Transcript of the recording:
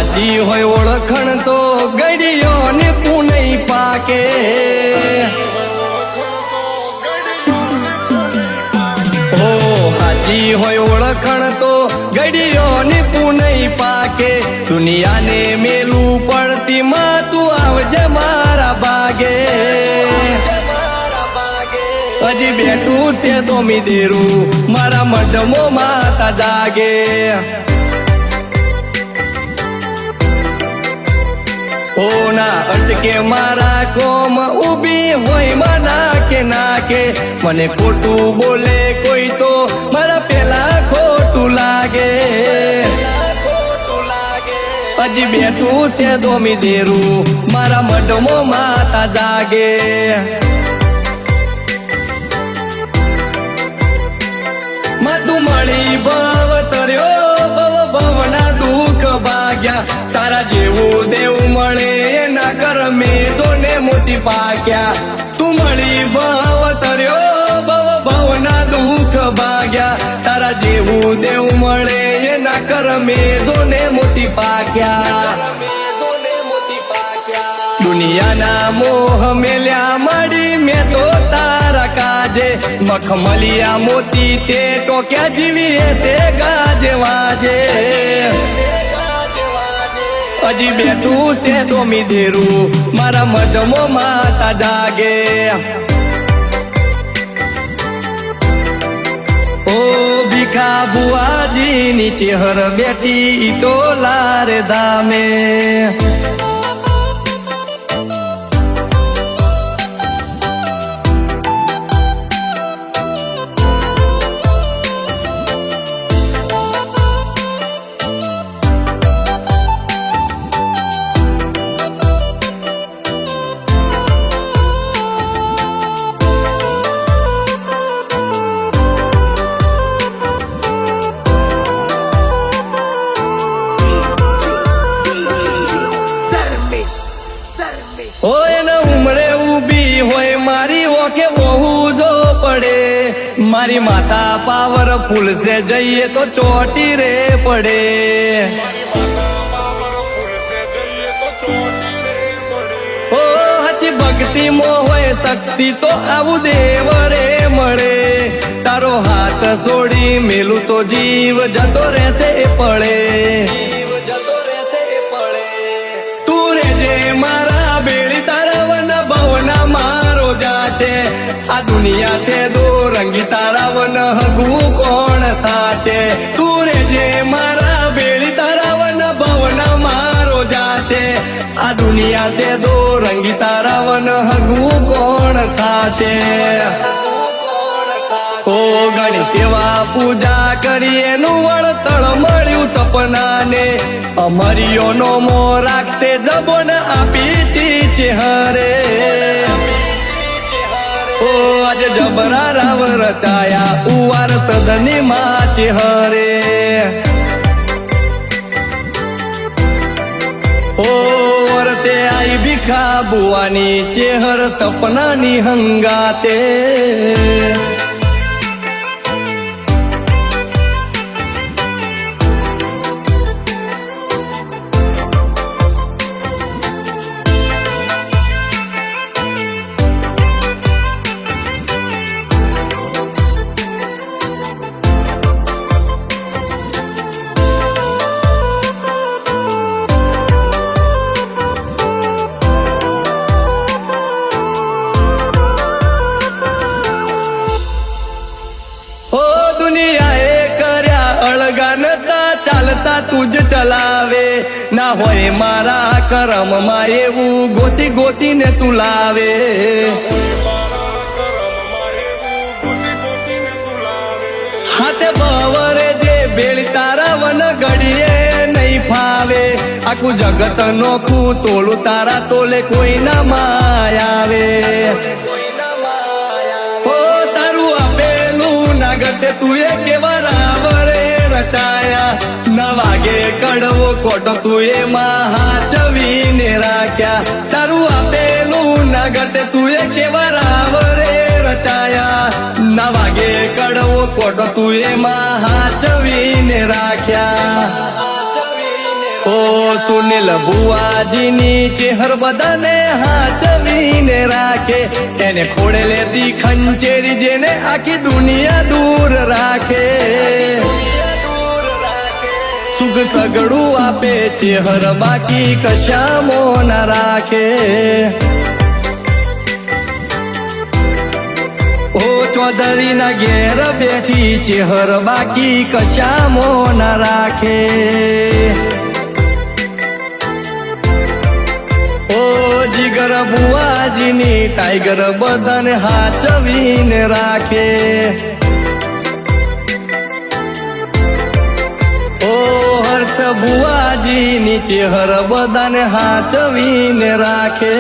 હાજી હોય ઓળખણ તો ગળીઓને પૂનઈ પાકે ઓ હાજી હોય ઓળખણ તો ગળીઓને પૂનઈ પાકે દુનિયાને મેલું પડતી માં તું આવજે મારા બાગે હજી બેઠું છે દોમી દેરું મારા મઢમો માતા જાગે ઓ ના અટકે મારા કોમ ઉભી હોય માં નાકે નાકે મને ખોટું બોલે કોઈ તો મારા પેલા ખોટું લાગે હજી બેઠું છે દોમી દેરું મારા મઢમો માતા જાગે તું મળી ભવ તર્યો ભવ ભવના દુઃખ ભાગ્યા તારા જેવું દેવ મળે એના કરમે જોને મોતી પાક્યા તું મળી ભવ તર્યો ભવ ભવના દુઃખ ભાગ્યા તારા જેવું દેવ મળે એના કરમે જોને મોતી પાક્યા દુનિયાના મોહ મેલ્યા મળી મેં તો તારા કાજે મખમલિયા મોતી તે ટોક્યા જીવીએ છે ગાજે વાજે હજી બેઠું છે દોમી દેરું મારા મઢમો માતા જાગે ઓ ભીખા બુઆજી નીચે હર બેઠી ટોલા રે ધામે મારી માતા પાવરફુલ છે જઈએ તો ચોટી રે પડે ઓ હચી ભક્તિ મોહ હોય શક્તિ તો આવું દેવ રે મળે તારો હાથ છોડી મેલું તો જીવ જતો રહેશે પડે તું રેજે મારા બેડી તારા વન ભવના મારો જાશે આ દુનિયા છે દો રંગી તારા વન હગવું કોણ થાશે તું રેજે મારા બેડી તારા વન ભવના મારો જાશે આ દુનિયા છે દો રંગી તારા વન હગવું કોણ થાશે ઓ ગણી સેવા પૂજા કરી એનું વળતળ મળ્યું સપનાને અમરિયોનો મો રાખશે જબોન આપી તી હરે ઓ આજે જબરા રાવ રચાયા ઉવાર સદની માં હરે ઓ વરતે આઈ ભીખા બુવાની ચેહર સપનાની હંગાતે ચાલતા તુજ ચલાવે ના હોય મારા કરમમાં એવું ગોતી ગોતીને તું લાવે હાથે બવરે જે બેળી તારા વન ઘડીએ નહીં ફાવે આખું જગત નોખું તોલું તારા તોલે કોઈ ના માયાવે ઓ તારું આપેલું ના ઘટે તું એ કેવા રાવરે રચાયા ન વાગે કડવો કોટો તું એમાં હાચવીને રાખ્યા તારું આપેલું ન ઘટે તું એ કેવા રાવરે રચાયા ન વાગે કડવો કોટો તું એમાં હાચવીને રાખ્યા ઓ સુનિલ ભુવાજીની ચેહર બધાને હાચવીને રાખે એને ખોડે લેતી ખંચેરી જેને આખી દુનિયા દૂર રાખે સુખ સગડું આપે ચેહર બાકી કશામો ના રાખે ઓ ચૌધરી ના ઘેર બેઠી ચેહર બાકી કશામો ના રાખે ઓ જીગર બુવાજીની ટાઈગર બધાને હાચવીને રાખે ઓ હર્ષ બુવાજીની ચેહર બધાને હાચવીને રાખે